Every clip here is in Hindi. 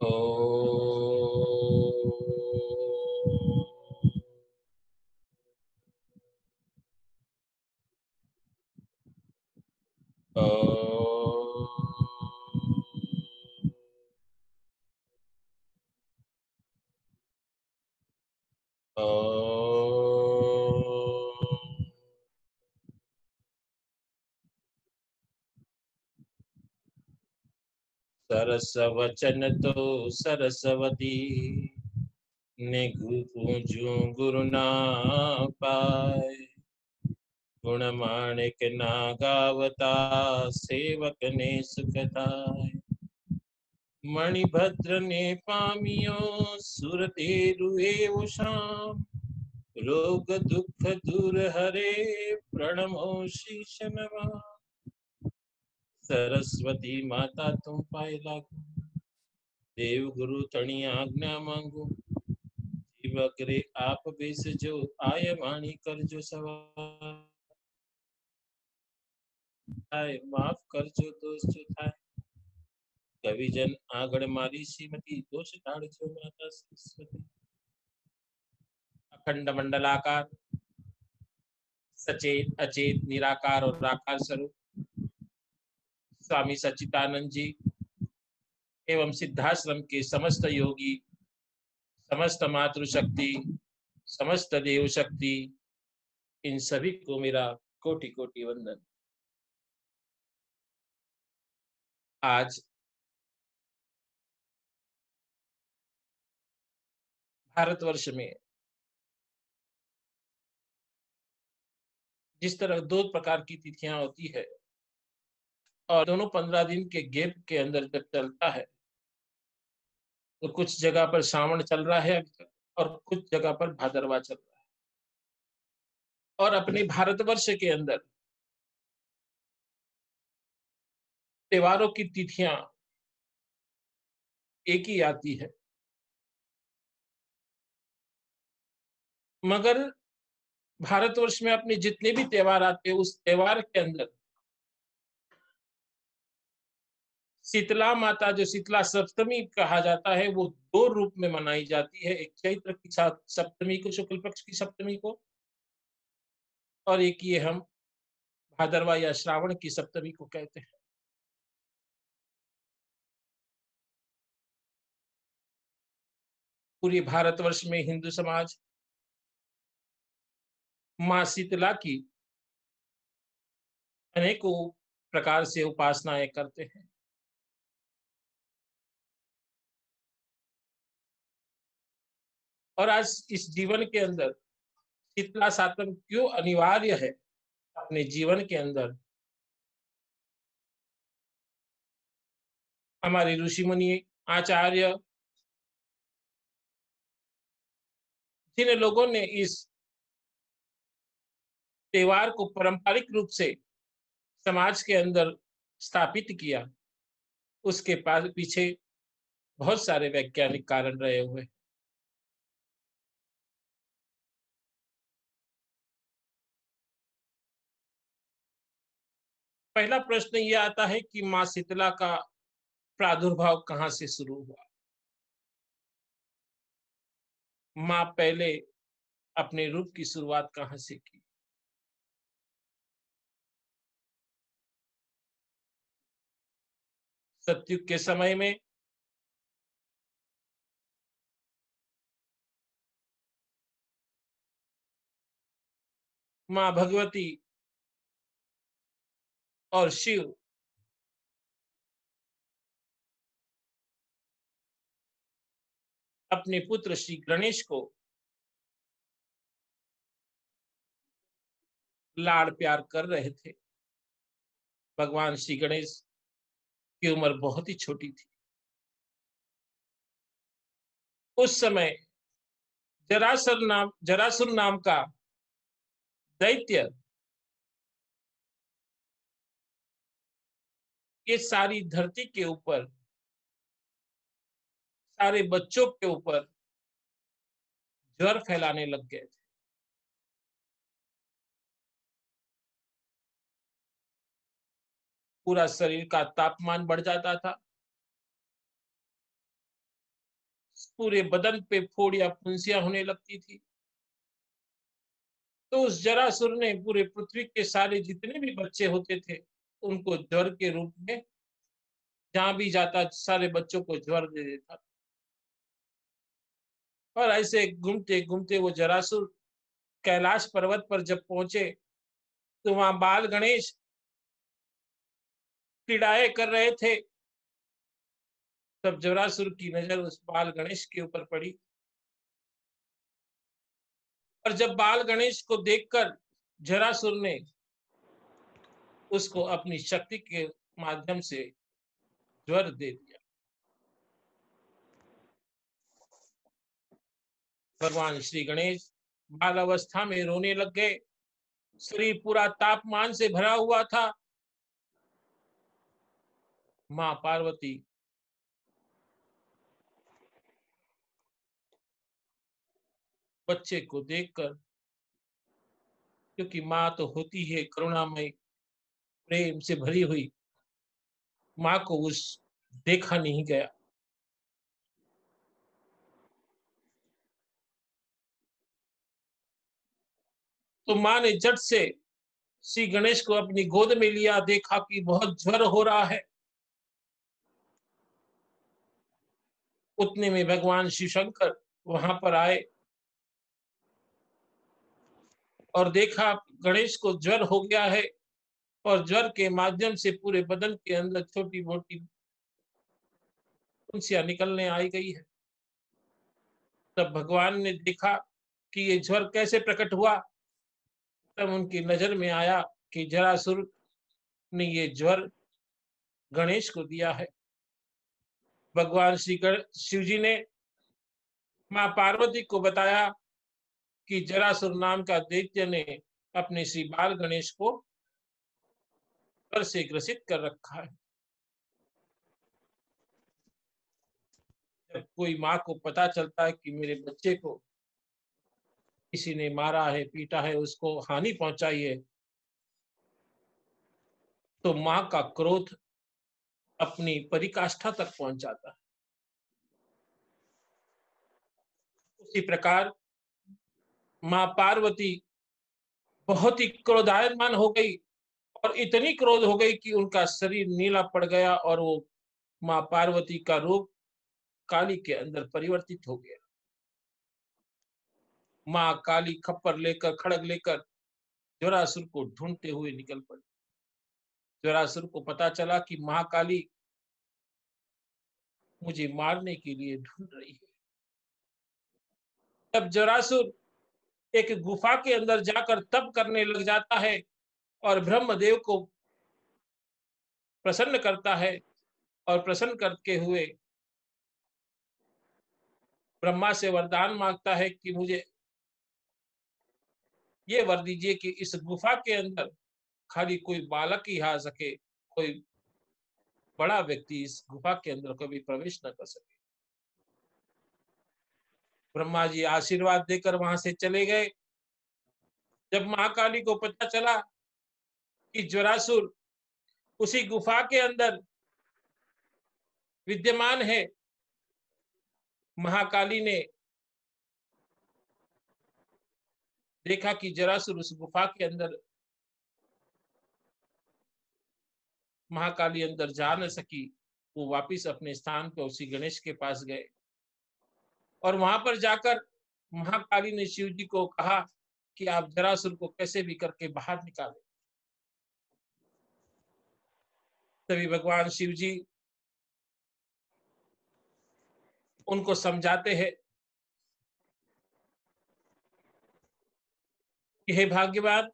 ओ सरस वचन तो सरस्वती निगु पूजू गुरु ना पाए। गुण माणिक ना गावता सेवक ने सुखताय। मणिभद्र ने पामियो सुर तेरुए शाम। रोग दुख दूर हरे प्रणमो शीश नवा। सरस्वती माता तुम पाए लागू। देव गुरु तणी आज्ञा मांगू। जीव करे आप बेस जो आय वाणी कर जो सवाय। माफ कर जो दोष जो थाय। कवि जन आगड़ मारी श्रीमती दोष ढाड़ जो माता सरस्वती। अखंड मंडलाकार सचेत अचेत निराकार और राकार स्वरूप स्वामी सच्चिदानंद जी एवं सिद्धाश्रम के समस्त योगी, समस्त मातृशक्ति, समस्त देव शक्ति, इन सभी को मेरा कोटि कोटि वंदन। आज भारतवर्ष में जिस तरह दो प्रकार की तिथियां होती है और दोनों 15 दिन के गैप के अंदर जब चलता है तो कुछ जगह पर श्रावण चल रहा है अभी तक और कुछ जगह पर भादरवा चल रहा है। और अपने भारतवर्ष के अंदर त्योहारों की तिथियां एक ही आती है, मगर भारतवर्ष में अपने जितने भी त्योहार आते हैं उस त्योहार के अंदर शीतला माता, जो शीतला सप्तमी कहा जाता है, वो दो रूप में मनाई जाती है। एक चैत्र की सप्तमी को, शुक्ल पक्ष की सप्तमी को, और एक ये हम भादरवा या श्रावण की सप्तमी को कहते हैं। पूरे भारतवर्ष में हिंदू समाज मां शीतला की अनेकों प्रकार से उपासनाएं करते हैं। और आज इस जीवन के अंदर शीतला सातम क्यों अनिवार्य है अपने जीवन के अंदर, हमारे ऋषि मुनि आचार्य जिन लोगों ने इस त्योहार को पारंपरिक रूप से समाज के अंदर स्थापित किया, उसके पास पीछे बहुत सारे वैज्ञानिक कारण रहे हुए। पहला प्रश्न ये आता है कि मां शीतला का प्रादुर्भाव कहां से शुरू हुआ। मां पहले अपने रूप की शुरुआत कहां से की। सतयुग के समय में मां भगवती और शिव अपने पुत्र श्री गणेश को लाड़ प्यार कर रहे थे। भगवान श्री गणेश की उम्र बहुत ही छोटी थी। उस समय जरासुर नाम का दैत्य ये सारी धरती के ऊपर, सारे बच्चों के ऊपर ज्वर फैलाने लग गए थे। पूरा शरीर का तापमान बढ़ जाता था। पूरे बदन पे फोड़ या फुंसियां होने लगती थी। तो उस जरासुर ने पूरे पृथ्वी के सारे जितने भी बच्चे होते थे उनको ज्वर के रूप में, जहां भी जाता सारे बच्चों को ज्वर दे देता। और ऐसे घूमते घूमते वो जरासुर कैलाश पर्वत पर जब पहुंचे तो वहां बाल गणेश क्रीड़ाएं कर रहे थे। तब जरासुर की नजर उस बाल गणेश के ऊपर पड़ी, और जब बाल गणेश को देखकर जरासुर ने उसको अपनी शक्ति के माध्यम से ज्वर दे दिया। भगवान श्री गणेश बाल अवस्था में रोने लग गए। शरीर पूरा तापमान से भरा हुआ था। मां पार्वती बच्चे को देखकर, क्योंकि मां तो होती है करुणामय प्रेम से भरी हुई, मां को उस देखा नहीं गया। तो मां ने झट से श्री गणेश को अपनी गोद में लिया, देखा कि बहुत ज्वर हो रहा है। उतने में भगवान शिव शंकर वहां पर आए और देखा गणेश को ज्वर हो गया है, और ज्वर के माध्यम से पूरे बदन के अंदर छोटी मोटी फुंसियां निकलने आई गई है। तब भगवान ने देखा कि ये ज्वर कैसे प्रकट हुआ। तब उनकी नजर में आया कि जरासुर ने ये ज्वर गणेश को दिया है। भगवान शिव जी ने मां पार्वती को बताया कि जरासुर नाम का दैत्य ने अपने श्री बाल गणेश को ज्वर से ग्रसित कर रखा है। जब कोई माँ को पता चलता है कि मेरे बच्चे को किसी ने मारा है, पीटा है, उसको हानि पहुंचाई है, तो माँ का क्रोध अपनी पराकाष्ठा तक पहुंच जाता है। उसी प्रकार माँ पार्वती बहुत ही क्रोधायमान हो गई, और इतनी क्रोध हो गई कि उनका शरीर नीला पड़ गया, और वो माँ पार्वती का रूप काली के अंदर परिवर्तित हो गया। माँ काली खप्पर लेकर, खड़ग लेकर जरासुर को ढूंढते हुए निकल पड़ी। जरासुर को पता चला कि महाकाली मुझे मारने के लिए ढूंढ रही है। तब जरासुर एक गुफा के अंदर जाकर तप करने लग जाता है, और ब्रह्मदेव को प्रसन्न करता है, और प्रसन्न करके हुए ब्रह्मा से वरदान मांगता है कि मुझे ये वर दीजिए कि इस गुफा के अंदर खाली कोई बालक ही आ सके, कोई बड़ा व्यक्ति इस गुफा के अंदर कभी प्रवेश न कर सके। ब्रह्मा जी आशीर्वाद देकर वहां से चले गए। जब महाकाली को पता चला कि जरासुर उसी गुफा के अंदर विद्यमान है, महाकाली ने देखा कि जरासुर उस गुफा के अंदर, महाकाली अंदर जा न सकी। वो वापिस अपने स्थान पर उसी गणेश के पास गए, और वहां पर जाकर महाकाली ने शिव जी को कहा कि आप जरासुर को कैसे भी करके बाहर निकालें। तभी भगवान शिव जी उनको समझाते हैं कि हे भाग्यवान,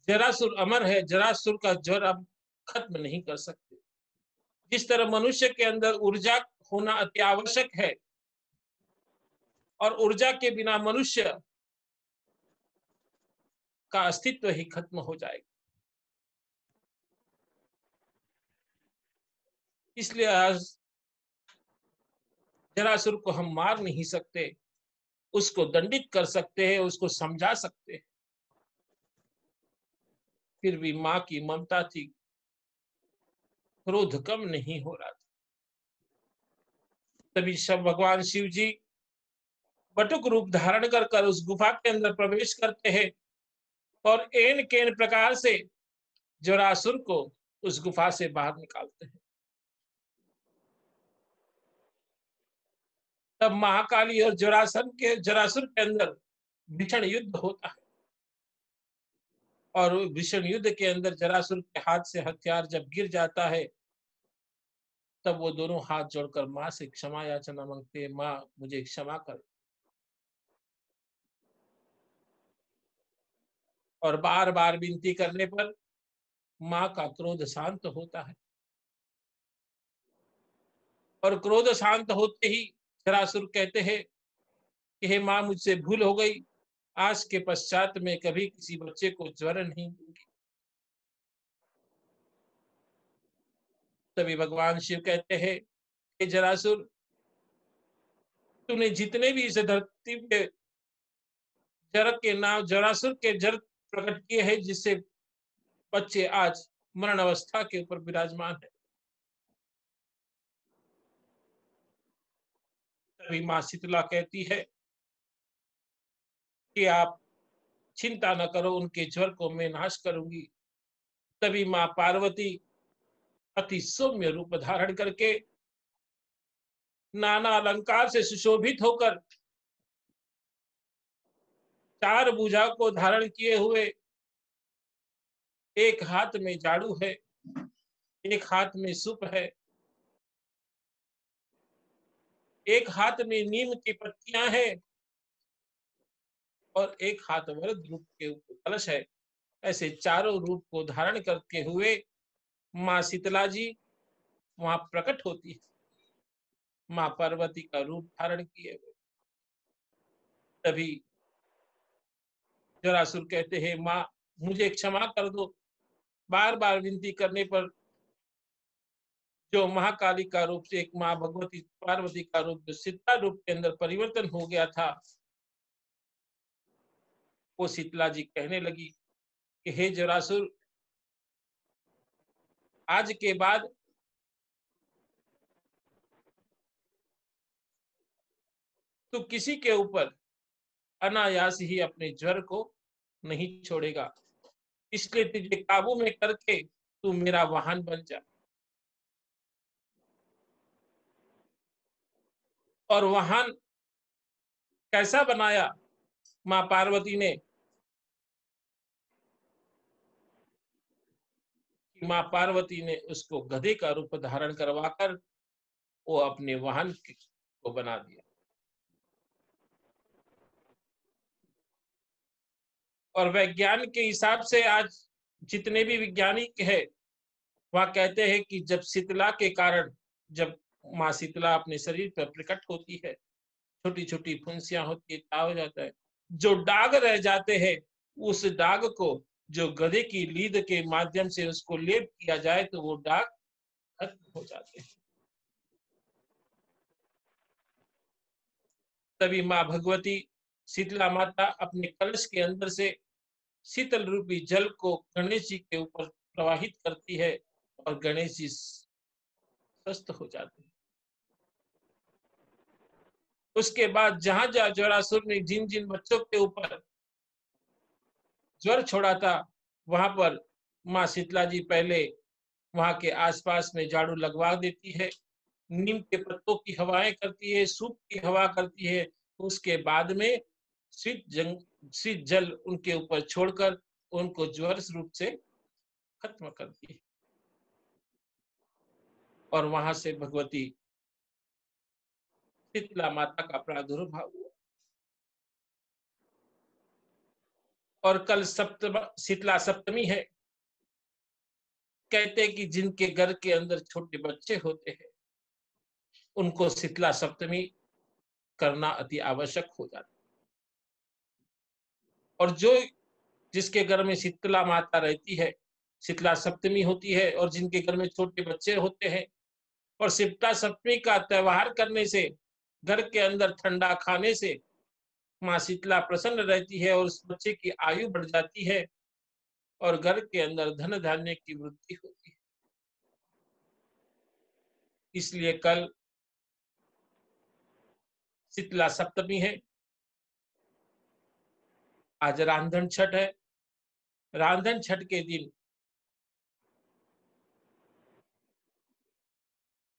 जरासुर अमर है, जरासुर का ज्वर अब खत्म नहीं कर सकते। जिस तरह मनुष्य के अंदर ऊर्जा होना अति आवश्यक है, और ऊर्जा के बिना मनुष्य का अस्तित्व ही खत्म हो जाएगा। इसलिए आज जरासुर को हम मार नहीं सकते, उसको दंडित कर सकते हैं, उसको समझा सकते हैं। फिर भी माँ की ममता थी, क्रोध कम नहीं हो रहा था। तभी सब भगवान शिव जी बटुक रूप धारण कर उस गुफा के अंदर प्रवेश करते हैं और एन केन प्रकार से जरासुर को उस गुफा से बाहर निकालते हैं। तब महाकाली और जरासुर के अंदर भीषण युद्ध होता है और भीषण युद्ध के अंदर जरासुर के हाथ से हथियार जब गिर जाता है तब वो दोनों हाथ जोड़कर माँ से क्षमा याचना मांगते हैं, माँ मुझे क्षमा कर। और बार बार विनती करने पर माँ का क्रोध शांत होता है और क्रोध शांत होते ही जरासुर कहते हैं कि हे माँ मुझसे भूल हो गई, आज के पश्चात में कभी किसी बच्चे को ज्वर नहीं दूंगी। तभी भगवान शिव कहते हैं कि जरासुर तूने जितने भी इस धरती पे जरक के नाम जरासुर के जर प्रकट किए हैं जिससे बच्चे आज मरण अवस्था के ऊपर विराजमान है। तभी माँ शीतला कहती है कि आप चिंता न करो, उनके ज्वर को मैं नाश करूंगी। तभी माँ पार्वती अति सौम्य रूप धारण करके नाना अलंकार से सुशोभित होकर चार भुजा को धारण किए हुए, एक हाथ में झाड़ू है, एक हाथ में सूप है, एक हाथ में नीम की पत्तियां हैं और एक हाथ वरद रूप के ऊपर कलश है। ऐसे चारों रूप को धारण करते हुए माँ शीतला जी वहां प्रकट होती है, माँ पार्वती का रूप धारण किए हुए। तभी जरासुर कहते हैं माँ मुझे क्षमा कर दो। बार बार विनती करने पर जो महाकाली का रूप से एक माँ भगवती पार्वती का रूप जो शीतला रूप के अंदर परिवर्तन हो गया था, वो शीतला जी कहने लगी कि हे जरासुर, आज के बाद तू किसी के ऊपर अनायास ही अपने ज्वर को नहीं छोड़ेगा, इसलिए तुझे काबू में करके तू मेरा वाहन बन जा। और वाहन कैसा बनाया माँ पार्वती ने? माँ पार्वती ने उसको गधे का रूप धारण करवाकर वो अपने वाहन को बना दिया। और वैज्ञान के हिसाब से आज जितने भी वैज्ञानिक है वह कहते हैं कि जब शीतला के कारण, जब माँ शीतला अपने शरीर पर प्रकट होती है, छोटी छोटी फुंसियां होती है, ताव हो जाता है, जो दाग रह जाते हैं उस दाग को जो गधे की लीद के माध्यम से उसको लेप किया जाए तो वो दाग खत्म हो जाते हैं। तभी माँ भगवती शीतला माता अपने कलश के अंदर से शीतल रूपी जल को गणेश जी के ऊपर प्रवाहित करती है और गणेश जी स्वस्थ हो जाते हैं। उसके बाद जहां जहां ज्वरासुर ने जिन जिन बच्चों के ऊपर ज्वर छोड़ा था वहां पर माँ शीतला जी पहले वहां के आसपास में झाड़ू लगवा देती है, नीम के पत्तों की हवाएं करती है, सूप की हवा करती है। उसके बाद में शीत जल उनके ऊपर छोड़कर उनको ज्वर रूप से खत्म करती है और वहां से भगवती शीतला माता का प्रादुर्भाव हुआ। और कल शीतला सप्तमी है। कहते हैं कि जिनके घर के अंदर छोटे बच्चे होते हैं उनको शीतला सप्तमी करना अति आवश्यक हो जाता है। और जो जिसके घर में शीतला माता रहती है, शीतला सप्तमी होती है और जिनके घर में छोटे बच्चे होते हैं और शीतला सप्तमी का त्योहार करने से, घर के अंदर ठंडा खाने से माँ शीतला प्रसन्न रहती है और उस बच्चे की आयु बढ़ जाती है और घर के अंदर धन धान्य की वृद्धि होती है। इसलिए कल शीतला सप्तमी है, आज रांधन छठ है। रांधन छठ के दिन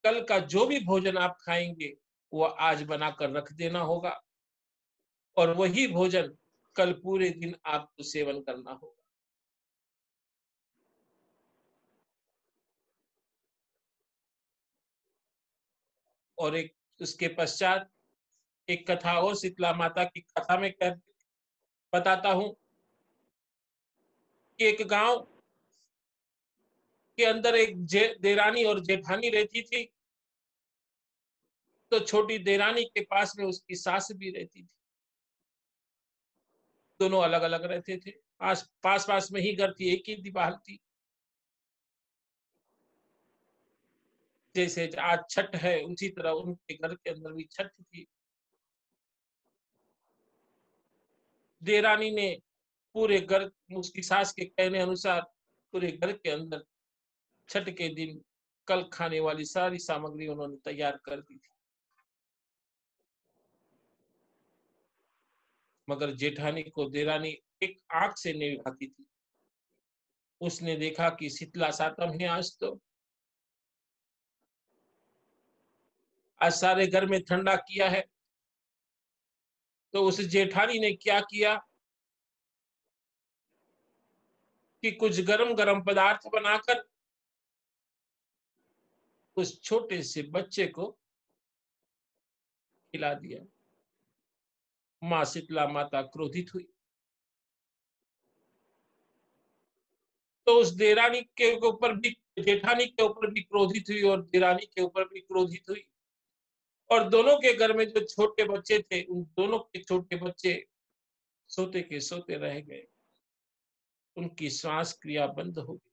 कल का जो भी भोजन आप खाएंगे वो आज बनाकर रख देना होगा और वही भोजन कल पूरे दिन आपको सेवन करना होगा। और एक उसके पश्चात एक कथा और शीतला माता की कथा में बताता हूं कि एक गांव के अंदर एक देरानी और जेठानी रहती थी। तो छोटी देरानी के पास में उसकी सास भी रहती थी। दोनों अलग अलग रहते थे, पास पास में ही घर थी, एक ही दीवार थी। जैसे आज छठ है उसी तरह उनके घर के अंदर भी छठ थी। देरानी ने पूरे घर, उसकी सास के कहने अनुसार, पूरे घर के अंदर छठ के दिन कल खाने वाली सारी सामग्री उन्होंने तैयार कर दी थी। मगर जेठानी को देरानी एक आंख से नहीं उठाती थी। उसने देखा कि शीतला सातम है, आज सारे घर में ठंडा किया है। तो उस जेठानी ने क्या किया कि कुछ गरम गरम पदार्थ बनाकर उस छोटे से बच्चे को खिला दिया। माँ शीतला माता क्रोधित हुई। तो उस देरानी के ऊपर भी, जेठानी के ऊपर भी क्रोधित हुई और देरानी के ऊपर भी क्रोधित हुई। और दोनों के घर में जो छोटे बच्चे थे उन दोनों के छोटे बच्चे सोते के सोते रह गए। उनकी श्वास क्रिया बंद हो गई।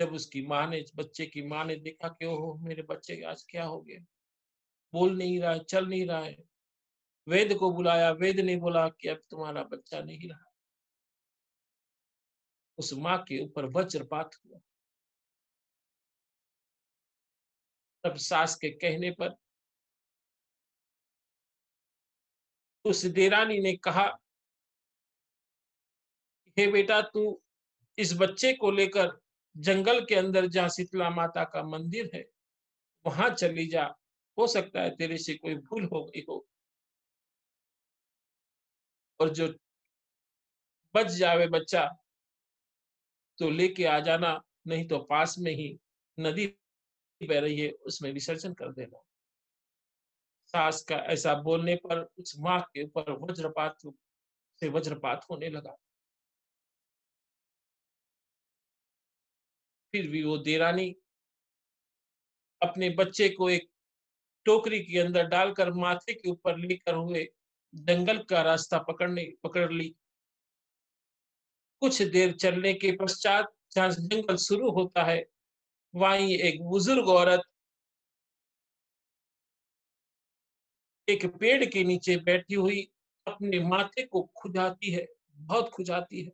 जब उसकी माँ ने, बच्चे की माँ ने देखा कि ओहो मेरे बच्चे के आज क्या हो गया, बोल नहीं रहा है, चल नहीं रहा है। वेद को बुलाया, वेद ने बोला कि अब तुम्हारा बच्चा नहीं रहा। उस माँ के ऊपर वज्रपात हुआ। तब सास के कहने पर उस देरानी ने कहा, हे बेटा तू इस बच्चे को लेकर जंगल के अंदर जहाँ शीतला माता का मंदिर है वहां चली जा, हो सकता है तेरे से कोई भूल हो गई हो, और जो बच जावे बच्चा तो लेके आ जाना, नहीं तो पास में ही नदी बह रही है उसमें विसर्जन कर देना। सास का ऐसा बोलने पर उस माँ के ऊपर वज्रपात होने लगा। फिर भी वो देरानी अपने बच्चे को एक टोकरी के अंदर डालकर माथे के ऊपर लेकर हुए जंगल का रास्ता पकड़ ली। कुछ देर चलने के पश्चात जहाँ जंगल शुरू होता है वहीं एक बुजुर्ग औरत एक पेड़ के नीचे बैठी हुई अपने माथे को खुजाती है, बहुत खुजाती है।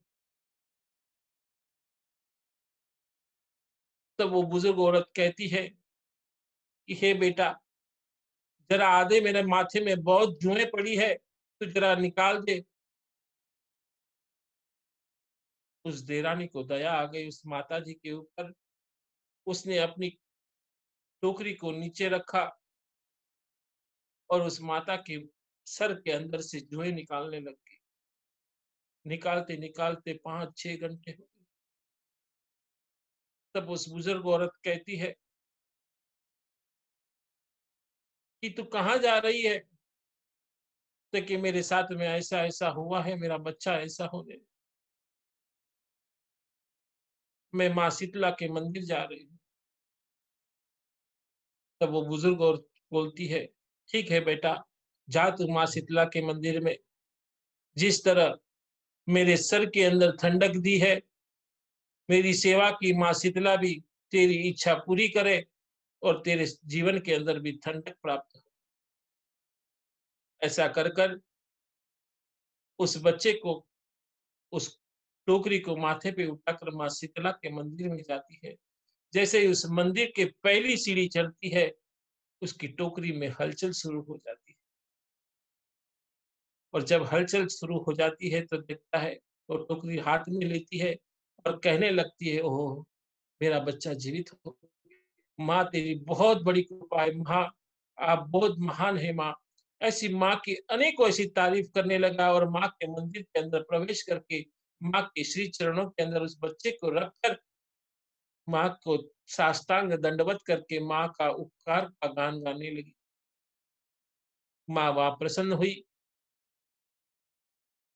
तब वो बुजुर्ग औरत कहती है कि हे बेटा, जरा आधे मेरे माथे में बहुत जुएं पड़ी है, तो जरा निकाल दे। उस देरानी को दया आ गई उस माता जी के ऊपर। उसने अपनी टोकरी को नीचे रखा और उस माता के सर के अंदर से जुएं निकालने लग गई। निकालते निकालते 5-6 घंटे हो गए। तब उस बुजुर्ग औरत कहती है कि तू कहाँ जा रही है? तो कि मेरे साथ में ऐसा ऐसा हुआ है, मेरा बच्चा ऐसा हो गया, मैं माँ शीतला के मंदिर जा रही हूँ। तब वो बुजुर्ग औरत बोलती है, ठीक है बेटा, जा तू माँ शीतला के मंदिर में। जिस तरह मेरे सर के अंदर ठंडक दी है, मेरी सेवा की माँ शीतला भी तेरी इच्छा पूरी करे और तेरे जीवन के अंदर भी ठंडक प्राप्त हो। ऐसा कर कर उस बच्चे को उस टोकरी को माथे पे उठाकर माँ शीतला के मंदिर में जाती है। जैसे ही उस मंदिर के पहली सीढ़ी चढ़ती है, उसकी टोकरी में हलचल शुरू हो जाती है। और जब हलचल शुरू हो जाती है तो देखता है, वो टोकरी हाथ में लेती है और कहने लगती है, ओह! मेरा बच्चा जीवित हो गया। माँ तेरी बहुत बड़ी कृपा है माँ, आप बहुत महान है माँ। ऐसी माँ की अनेकों ऐसी तारीफ करने लगा और माँ के मंदिर के अंदर प्रवेश करके माँ के श्री चरणों के अंदर उस बच्चे को रखकर माँ को साष्टांग दंडवत करके माँ का उपकार का गान गाने लगी। माँ वहाँ प्रसन्न हुई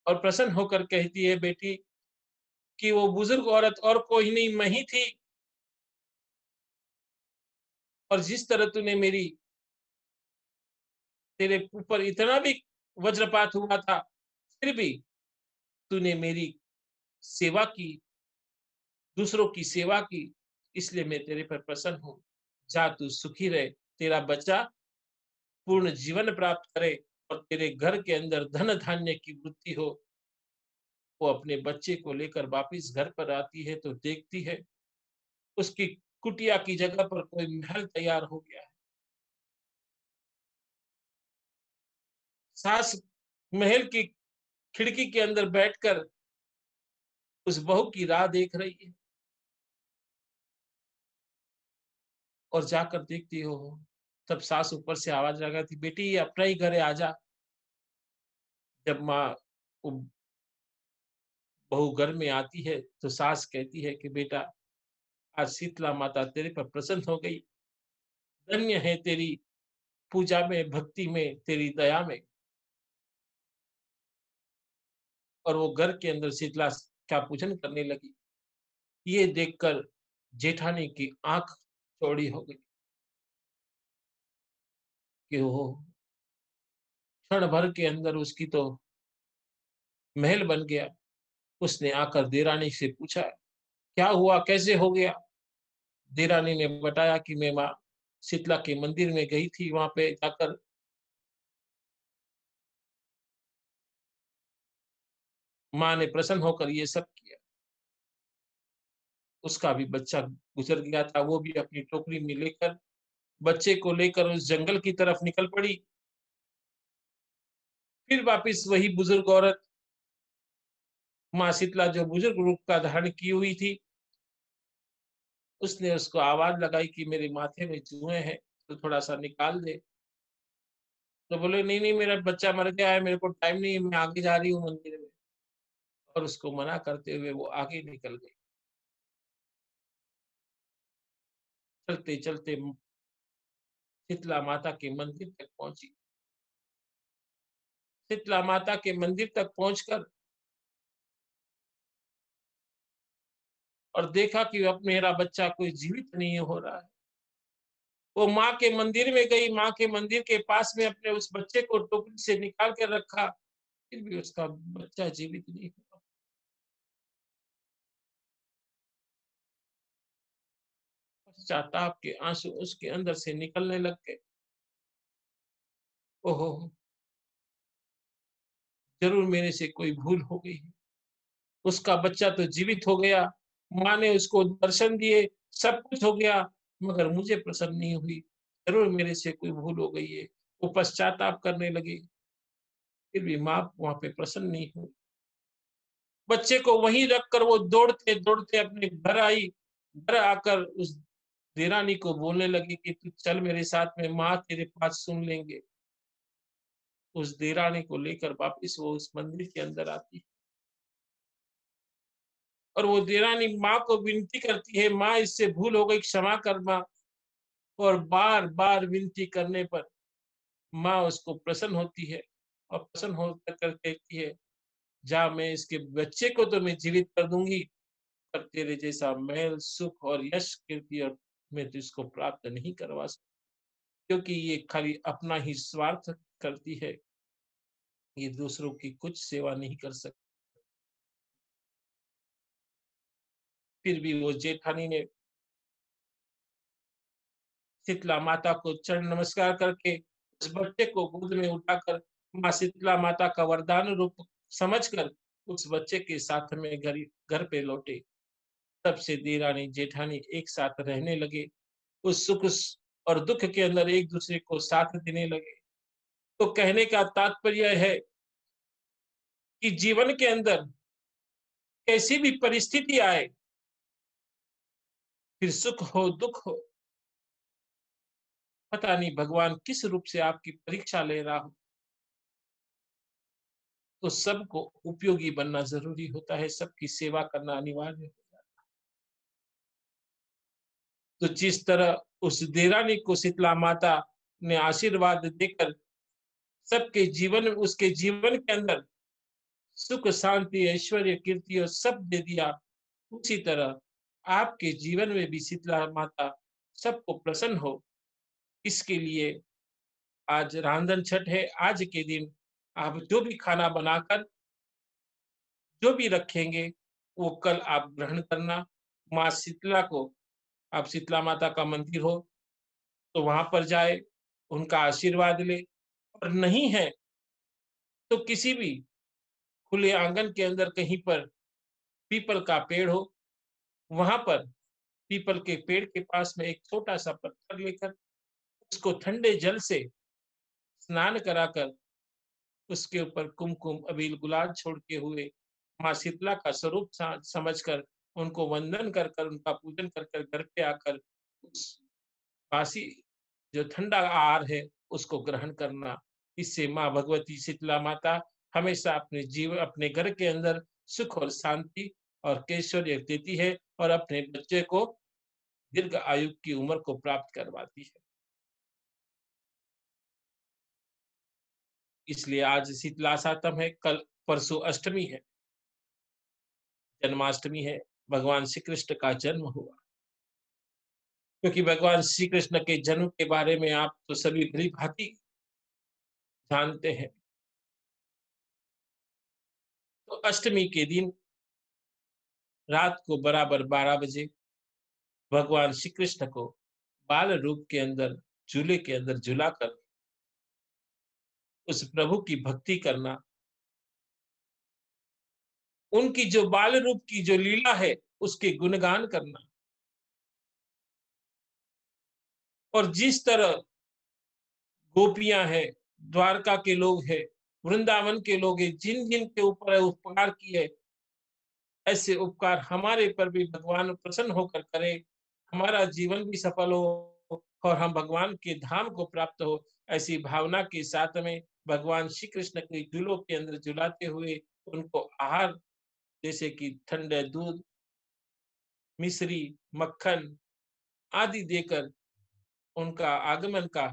और प्रसन्न होकर कहती है, बेटी कि वो बुजुर्ग औरत और कोई नहीं मैं ही थी, और जिस तरह तूने मेरी तेरे ऊपर इतना भी वज्रपात हुआ था, फिर भी तूने मेरी सेवा की, दूसरों की सेवा की, इसलिए मैं तेरे पर प्रसन्न हूँ। जा तू सुखी रहे, तेरा बच्चा पूर्ण जीवन प्राप्त करे और तेरे घर के अंदर धन धान्य की वृद्धि हो। वो अपने बच्चे को लेकर वापिस घर पर आती है तो देखती है, उसकी कुटिया की जगह पर कोई महल तैयार हो गया है। सास महल की खिड़की के अंदर बैठकर उस बहू की राह देख रही है और जाकर देखती हो, तब सास ऊपर से आवाज लगाती, बेटी ये अपना ही घर है, आजा। जब माँ वो बहू घर में आती है तो सास कहती है कि बेटा, आज शीतला माता तेरे पर प्रसन्न हो गई, धन्य है तेरी पूजा में, भक्ति में, तेरी दया में। और वो घर के अंदर शीतला का पूजन करने लगी। ये देखकर जेठानी की आंख चौड़ी हो गई कि वो क्षण भर के अंदर उसकी तो महल बन गया। उसने आकर देरानी से पूछा, क्या हुआ, कैसे हो गया? देरानी ने बताया कि मैं माँ शीतला के मंदिर में गई थी, वहां पे जाकर माँ ने प्रसन्न होकर ये सब किया। उसका भी बच्चा गुजर गया था, वो भी अपनी टोकरी में लेकर बच्चे को लेकर उस जंगल की तरफ निकल पड़ी। फिर वापिस वही बुजुर्ग औरत माँ शीतला जो बुजुर्ग रूप का धारण की हुई थी, उसने उसको आवाज लगाई कि मेरे माथे में जुएं हैं, तो थोड़ा सा निकाल दे। तो बोले, नहीं नहीं, मेरा बच्चा मर गया है, मेरे को टाइम नहीं है, मैं आगे जा रही हूँ मंदिर में। और उसको मना करते हुए वो आगे निकल गई। चलते चलते शीतला माता के मंदिर तक पहुंची। शीतला माता के मंदिर तक पहुंचकर और देखा कि अब मेरा बच्चा कोई जीवित नहीं हो रहा है। वो माँ के मंदिर में गई, माँ के मंदिर के पास में अपने उस बच्चे को टोकरी से निकाल के रखा, फिर भी उसका बच्चा जीवित नहीं हुआ। पश्चाताप के आंसू उसके अंदर से निकलने लग गए। ओहो, जरूर मेरे से कोई भूल हो गई है। उसका बच्चा तो जीवित हो गया, माँ ने उसको दर्शन दिए, सब कुछ हो गया, मगर मुझे प्रसन्न नहीं हुई। जरूर मेरे से कोई भूल हो गई है। वो पश्चाताप करने लगी, फिर भी माँ वहां पे प्रसन्न नहीं हुई। बच्चे को वहीं रखकर वो दौड़ते दौड़ते अपने घर आई। घर आकर उस देरानी को बोलने लगी कि तू चल मेरे साथ में, माँ तेरे बात सुन लेंगे। उस देरानी को लेकर वापिस वो उस मंदिर के अंदर आती और वो देरानी माँ को विनती करती है, माँ इससे भूल हो गई, क्षमा कर माँ। और बार बार विनती करने पर माँ उसको प्रसन्न होती है और प्रसन्न होकर कहती है, जा, मैं इसके बच्चे को तो मैं जीवित कर दूंगी, पर तेरे जैसा महल, सुख और यश, कीर्ति और मैं तो इसको प्राप्त नहीं करवा सकती, क्योंकि ये खाली अपना ही स्वार्थ करती है, ये दूसरों की कुछ सेवा नहीं कर सकती। फिर भी वो जेठानी ने शीतला माता को चरण नमस्कार करके उस बच्चे को गोद में उठाकर माँ शीतला माता का वरदान रूप समझकर उस बच्चे के साथ में घर घर पे लौटे, तब से देरानी जेठानी एक साथ रहने लगे, उस सुख और दुख के अंदर एक दूसरे को साथ देने लगे। तो कहने का तात्पर्य है कि जीवन के अंदर कैसी भी परिस्थिति आए, फिर सुख हो दुख हो, पता नहीं भगवान किस रूप से आपकी परीक्षा ले रहा हो, तो सबको उपयोगी बनना जरूरी होता है, सबकी सेवा करना अनिवार्य होता है। तो जिस तरह उस देरानी को शीतला माता ने आशीर्वाद देकर सबके जीवन में, उसके जीवन के अंदर सुख शांति ऐश्वर्य कीर्ति और सब दे दिया, उसी तरह आपके जीवन में भी शीतला माता सबको प्रसन्न हो, इसके लिए आज रांधन छठ है। आज के दिन आप जो भी खाना बनाकर जो भी रखेंगे, वो कल आप ग्रहण करना। माँ शीतला को, आप शीतला माता का मंदिर हो तो वहां पर जाए, उनका आशीर्वाद ले, और नहीं है तो किसी भी खुले आंगन के अंदर कहीं पर पीपल का पेड़ हो, वहां पर पीपल के पेड़ के पास में एक छोटा सा पत्थर लेकर उसको ठंडे जल से स्नान कराकर उसके ऊपर कुमकुम अबील गुलाल छोड़ते हुए माँ शीतला का स्वरूप समझकर उनको वंदन कर कर, उनका पूजन कर कर घर पे आकर उस बासी जो ठंडा आहार है उसको ग्रहण करना। इससे माँ भगवती शीतला माता हमेशा अपने जीवन, अपने घर के अंदर सुख और शांति और ऐश्वर्य देती है, और अपने बच्चे को दीर्घ आयु की उम्र को प्राप्त करवाती है। इसलिए आज शीतला सातम है, कल परसों अष्टमी है, जन्माष्टमी है, भगवान श्री कृष्ण का जन्म हुआ। क्योंकि भगवान श्री कृष्ण के जन्म के बारे में आप तो सभी भली भांति जानते हैं। तो अष्टमी के दिन रात को बराबर 12 बजे भगवान श्री कृष्ण को बाल रूप के अंदर झूले के अंदर झुलाकर उस प्रभु की भक्ति करना, उनकी जो बाल रूप की जो लीला है उसके गुणगान करना, और जिस तरह गोपियां हैं, द्वारका के लोग हैं, वृंदावन के लोग हैं, जिन जिन के ऊपर उपकार किए, ऐसे उपकार हमारे पर भी भगवान प्रसन्न होकर करे, हमारा जीवन भी सफल हो और हम भगवान के धाम को प्राप्त हो। ऐसी भावना के साथ में भगवान श्री कृष्ण के झूलों के अंदर झुलाते हुए उनको आहार जैसे कि ठंडे दूध, मिश्री, मक्खन आदि देकर उनका आगमन का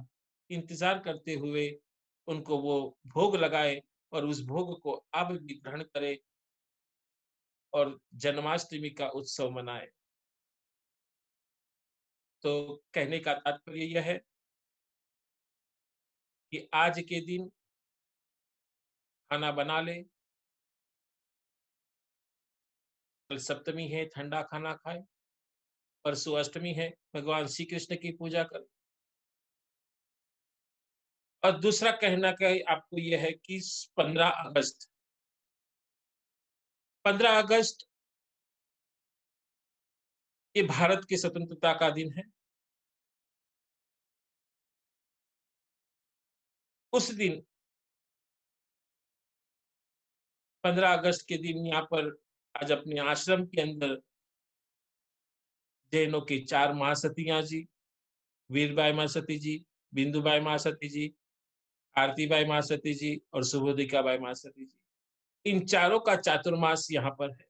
इंतजार करते हुए उनको वो भोग लगाए, और उस भोग को आप भी ग्रहण करें और जन्माष्टमी का उत्सव मनाए। तो कहने का तात्पर्य यह है कि आज के दिन खाना बना ले, कल सप्तमी है ठंडा खाना खाए, परसों अष्टमी है भगवान श्री कृष्ण की पूजा कर। और दूसरा कहना का आपको यह है कि 15 अगस्त, 15 अगस्त ये भारत की स्वतंत्रता का दिन है। उस दिन 15 अगस्त के दिन यहाँ पर आज अपने आश्रम के अंदर जैनों की 4 महासतियां जी, वीरबाई महासती जी, बिंदुबाई महासती जी, आरतीबाई महासती जी और सुबोधिकाबाई महासती जी, इन चारों का चातुर्मास यहाँ पर है।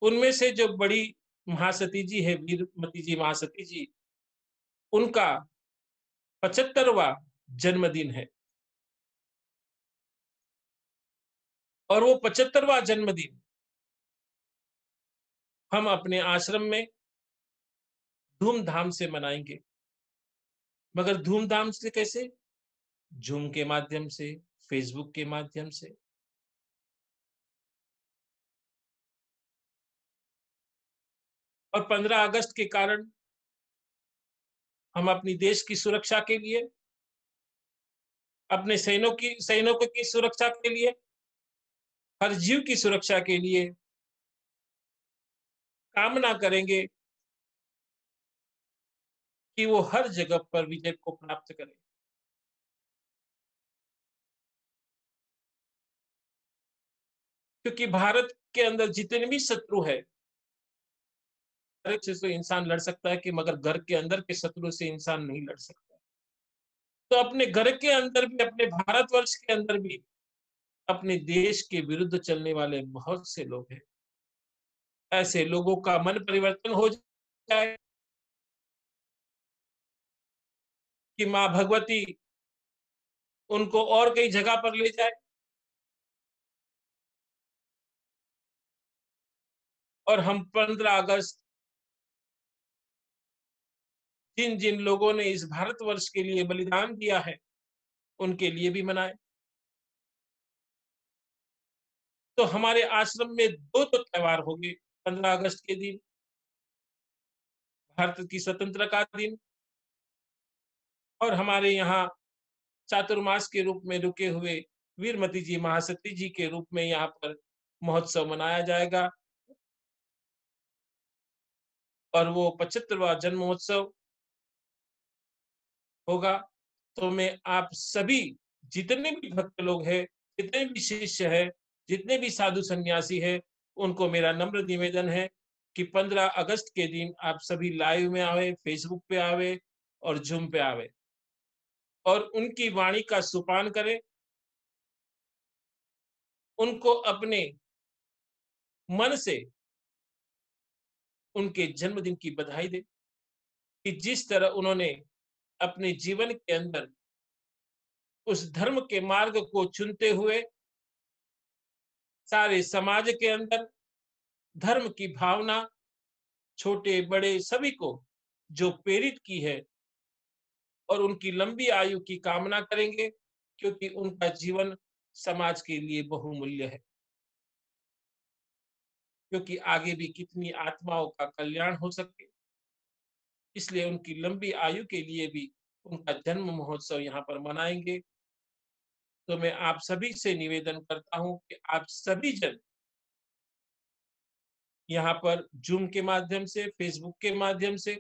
उनमें से जो बड़ी महासती जी है, वीरमती जी महासती जी, उनका 75वां जन्मदिन है, और वो 75वां जन्मदिन हम अपने आश्रम में धूमधाम से मनाएंगे। मगर धूमधाम से कैसे? जूम के माध्यम से, फेसबुक के माध्यम से। और 15 अगस्त के कारण हम अपनी देश की सुरक्षा के लिए, अपने सैनिकों की सुरक्षा के लिए हर जीव की सुरक्षा के लिए कामना करेंगे कि वो हर जगह पर विजय को प्राप्त करे। क्योंकि भारत के अंदर जितने भी शत्रु है, से तो इंसान लड़ सकता है कि मगर घर के अंदर के शत्रु से इंसान नहीं लड़ सकता। तो अपने घर के अंदर भी, अपने भारतवर्ष के अंदर भी अपने देश के विरुद्ध चलने वाले बहुत से लोग हैं। ऐसे लोगों का मन परिवर्तन हो जाए कि माँ भगवती उनको और कई जगह पर ले जाए, और हम 15 अगस्त जिन जिन लोगों ने इस भारतवर्ष के लिए बलिदान दिया है उनके लिए भी मनाए। तो हमारे आश्रम में दो तो त्योहार होंगे। 15 अगस्त के दिन भारत की स्वतंत्रता का दिन, और हमारे यहाँ चातुर्मास के रूप में रुके हुए वीरमती जी महासती जी के रूप में यहाँ पर महोत्सव मनाया जाएगा। और वो 75वां जन्म महोत्सव होगा। तो मैं आप सभी जितने भी भक्त लोग हैं, जितने भी शिष्य हैं, जितने भी साधु सन्यासी हैं, उनको मेरा नम्र निवेदन है कि 15 अगस्त के दिन आप सभी लाइव में आवे, फेसबुक पे आवे और जूम पे आवे, और उनकी वाणी का सुपान करें, उनको अपने मन से उनके जन्मदिन की बधाई दे कि जिस तरह उन्होंने अपने जीवन के अंदर उस धर्म के मार्ग को चुनते हुए सारे समाज के अंदर धर्म की भावना छोटे बड़े सभी को जो प्रेरित की है, और उनकी लंबी आयु की कामना करेंगे, क्योंकि उनका जीवन समाज के लिए बहुमूल्य है। क्योंकि आगे भी कितनी आत्माओं का कल्याण हो सके, इसलिए उनकी लंबी आयु के लिए भी उनका जन्म महोत्सव यहाँ पर मनाएंगे। तो मैं आप सभी से निवेदन करता हूँ कि आप सभी जन यहाँ पर जूम के माध्यम से, फेसबुक के माध्यम से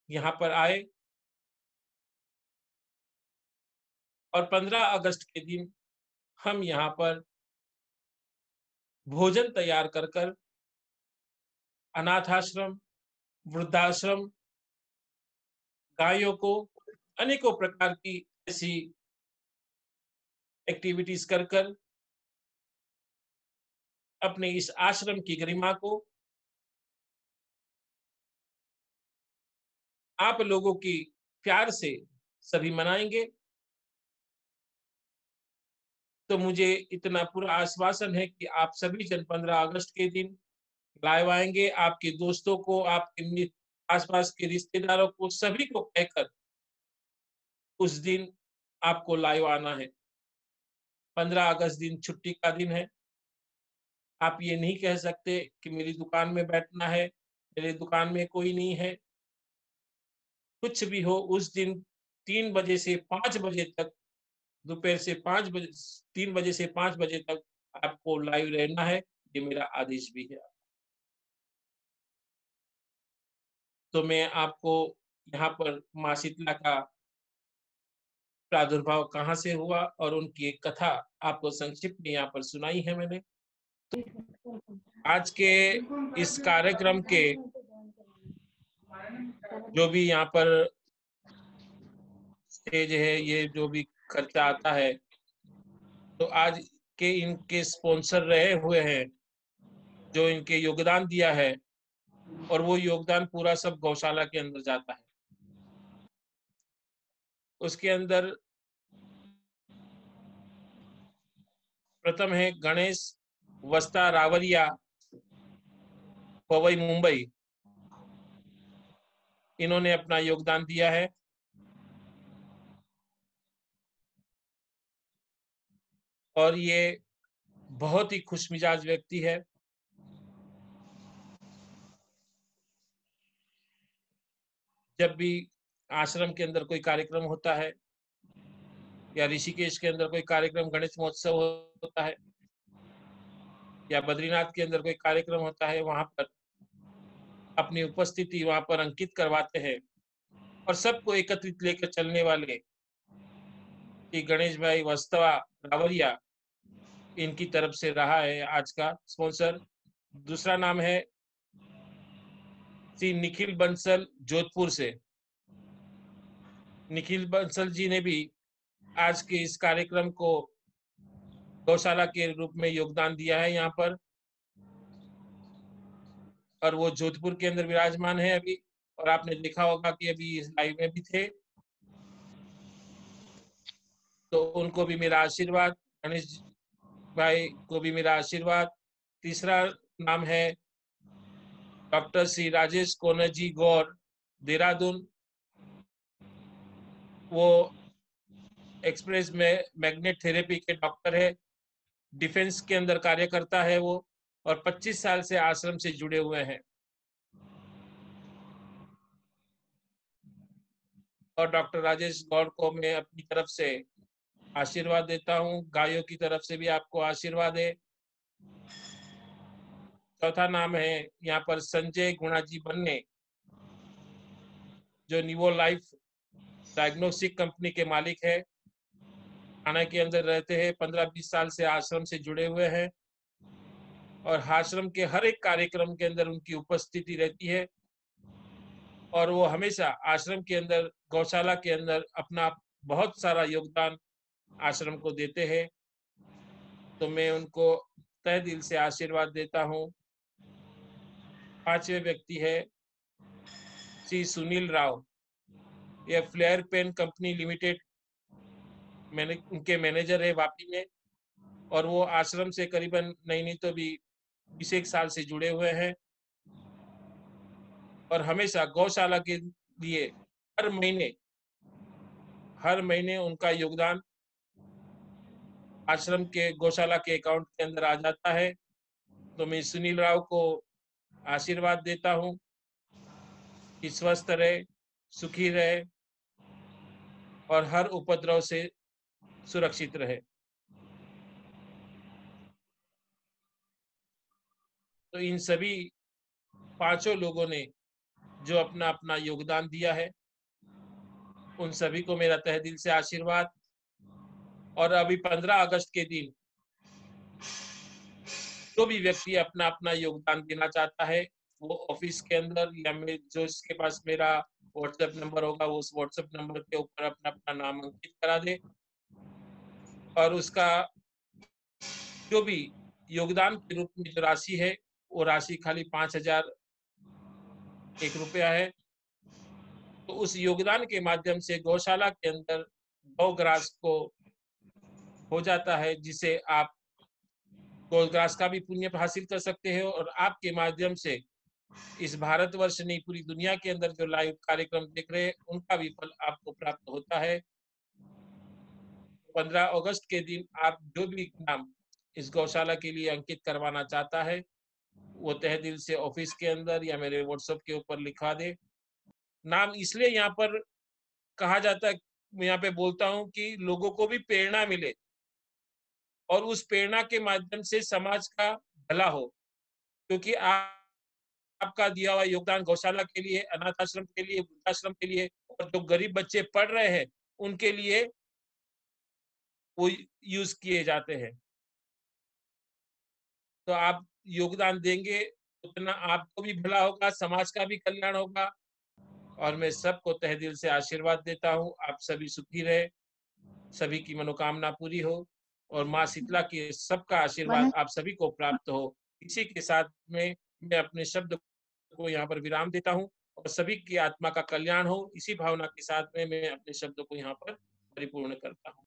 यहाँ पर आए, और 15 अगस्त के दिन हम यहाँ पर भोजन तैयार कर कर अनाथ आश्रम, वृद्धाश्रम, गायों को अनेकों प्रकार की ऐसी एक्टिविटीज कर कर अपने इस आश्रम की गरिमा को आप लोगों की प्यार से सभी मनाएंगे। तो मुझे इतना पूरा आश्वासन है कि आप सभी जन 15 अगस्त के दिन लाइव आएंगे। आपके दोस्तों को, आपके आसपास के रिश्तेदारों को, सभी को कहकर उस दिन आपको लाइव आना है। 15 अगस्त दिन छुट्टी का दिन है। आप ये नहीं कह सकते कि मेरी दुकान में बैठना है, मेरी दुकान में कोई नहीं है। कुछ भी हो, उस दिन 3 बजे से 5 बजे तक, दोपहर से 5 बजे, 3 बजे से 5 बजे तक आपको लाइव रहना है। ये मेरा आदेश भी है। तो मैं आपको यहाँ पर माँ शीतला का प्रादुर्भाव कहाँ से हुआ और उनकी एक कथा आपको संक्षिप्त में यहाँ पर सुनाई है मैंने। आज के इस कार्यक्रम के जो भी यहाँ पर स्टेज है, ये जो भी खर्चा आता है, तो आज के इनके स्पॉन्सर रहे हुए हैं, जो इनके योगदान दिया है, और वो योगदान पूरा सब गौशाला के अंदर जाता है। उसके अंदर प्रथम है गणेश वस्ता रावरिया, पवई मुंबई। इन्होंने अपना योगदान दिया है, और ये बहुत ही खुशमिजाज व्यक्ति है। जब भी आश्रम के अंदर कोई कार्यक्रम होता है या ऋषिकेश के अंदर कोई कार्यक्रम, गणेश महोत्सव होता है, या बद्रीनाथ के अंदर कोई कार्यक्रम होता है, वहां पर अपनी उपस्थिति वहां पर अंकित करवाते हैं और सबको एकत्रित लेकर चलने वाले कि गणेश भाई वस्तवा रावरिया इनकी तरफ से रहा है आज का स्पॉन्सर। दूसरा नाम है श्री निखिल बंसल जोधपुर से। निखिल बंसल जी ने भी आज के इस कार्यक्रम को गौशाला के रूप में योगदान दिया है यहाँ पर, और वो जोधपुर के अंदर विराजमान है अभी। और आपने देखा होगा कि अभी इस लाइव में भी थे, तो उनको भी मेरा आशीर्वाद, गणेश भाई को भी मेरा आशीर्वाद। तीसरा नाम है डॉक्टर श्री राजेश कोनजी गौर, देहरादून। वो एक्सप्रेस में मैग्नेट थेरेपी के डॉक्टर है, डिफेंस के अंदर कार्य करता है वो, और 25 साल से आश्रम से जुड़े हुए हैं। और डॉक्टर राजेश गौर को मैं अपनी तरफ से आशीर्वाद देता हूँ, गायों की तरफ से भी आपको आशीर्वाद है। चौथा नाम है यहाँ पर संजय गुणाजी बन्ने, जो निवो लाइफ डायग्नोस्टिक कंपनी के मालिक है, थाना के अंदर रहते हैं, 15-20 साल से आश्रम से जुड़े हुए हैं और आश्रम के हर एक कार्यक्रम के अंदर उनकी उपस्थिति रहती है और वो हमेशा आश्रम के अंदर, गौशाला के अंदर अपना बहुत सारा योगदान आश्रम को देते हैं। तो मैं उनको तहे दिल से आशीर्वाद देता हूँ। पांचवे व्यक्ति है श्री सुनील राव, ये फ्लेयर पेन कंपनी लिमिटेड उनके मैनेजर है वापी में, और वो आश्रम से करीबन नहीं तो भी 21 साल से जुड़े हुए हैं और हमेशा गौशाला के लिए हर महीने उनका योगदान आश्रम के गौशाला के अकाउंट के अंदर आ जाता है। तो मैं सुनील राव को आशीर्वाद देता हूँ कि स्वस्थ रहे, सुखी रहे और हर उपद्रव से सुरक्षित रहे। तो इन सभी पांचों लोगों ने जो अपना अपना योगदान दिया है, उन सभी को मेरा तहे दिल से आशीर्वाद। और अभी 15 अगस्त के दिन जो भी व्यक्ति अपना अपना योगदान देना चाहता है, वो ऑफिस के अंदर या जो इसके पास मेरा व्हाट्सएप नंबर होगा, वो उस व्हाट्सएप नंबर के ऊपर अपना अपना नाम अंकित करा दे और उसका जो भी योगदान के रूप में जो राशि है, वो राशि खाली 5,001 रुपया है। तो उस योगदान के माध्यम से गौशाला के अंदर गौग्रास को हो जाता है, जिसे आप गौग्रास का भी पुण्य हासिल कर सकते हो और आपके माध्यम से इस भारतवर्ष नहीं, पूरी दुनिया के अंदर जो लाइव कार्यक्रम देख रहे हैं, उनका भी फल आपको प्राप्त होता है। 15 अगस्त के दिन आप जो भी नाम इस गौशाला के लिए अंकित करवाना चाहता है, वो तहे दिल से ऑफिस के अंदर या मेरे व्हाट्सएप के ऊपर लिखा दे। नाम इसलिए यहाँ पर कहा जाता है, मैं यहाँ पे बोलता हूँ कि लोगों को भी प्रेरणा मिले और उस प्रेरणा के माध्यम से समाज का भला हो, क्योंकि आपका दिया हुआ योगदान गौशाला के लिए, अनाथ आश्रम के लिए, वृद्धाश्रम के लिए और जो गरीब बच्चे पढ़ रहे हैं उनके लिए वो यूज किए जाते हैं। तो आप योगदान देंगे, उतना आपको भी भला होगा, समाज का भी कल्याण होगा। और मैं सबको तहे दिल से आशीर्वाद देता हूँ, आप सभी सुखी रहे, सभी की मनोकामना पूरी हो और माँ शीतला के सबका आशीर्वाद आप सभी को प्राप्त हो। इसी के साथ में मैं अपने शब्द को यहाँ पर विराम देता हूँ और सभी की आत्मा का कल्याण हो, इसी भावना के साथ में मैं अपने शब्दों को यहाँ पर परिपूर्ण करता हूँ।